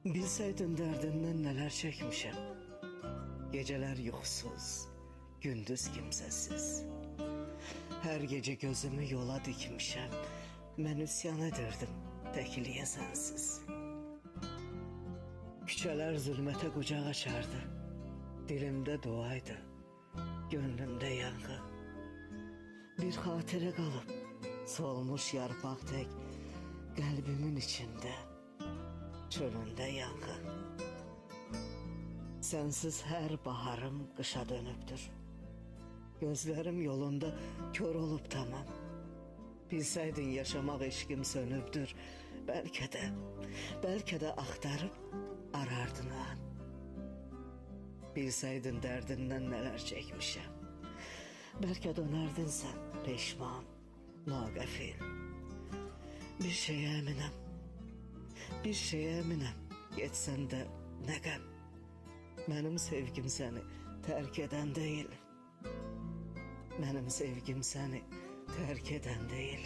Bilsəydin dərdindən nələr çəkmişəm. Gecələr yuxusuz, gündüz kimsəsiz. Hər gecə gözümü yola dikmişəm. Mən üsyan edirdim təkliyə sənsiz. Küçələr zülmətə qucaq açardı. Dilimdə duaydı, gönlümdə yanğı. Bir xatirə qalıb, solmuş yarpaq tək qəlbimin içində, çölündə yanğı. Sənsiz hər baharım qışa dönübdür. Gözlərim yolunda kör olub tamam. Bilsəydin yaşamaq eşqim sönübdür. Bəlkə də axtarıb arardın o an. Bilsəydin dərdindən nələr çəkmişəm. Bəlkə dönərdin sən peşman, naqəfil. Bir şeyə əminəm, getsən də nə qəm. Mənim sevgim səni tərk edən deyil. Mənim sevgim səni tərk edən deyil.